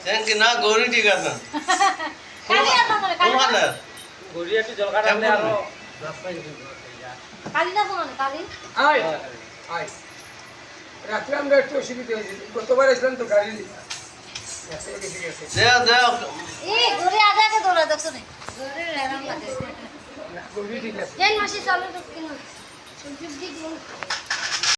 সেন কি না গৌরী ঠিক আছে কালি আছে মানে কোনখানে গড়ি একটু জল কাটা দিলে আরো কালি না শোনো কালি আয় আয় রাত্রে আমরা একটু অসুবিধা হয়েছিল গতবার এসলাম তো গাড়ি দেও দেও এই ঘুরে আগে আগে দৌড়া দেখছো নি ঘুরে রেরাম লাগে গড়ি ঠিক আছে জেন মাসি চলো তো কিনো সুযোগ দিই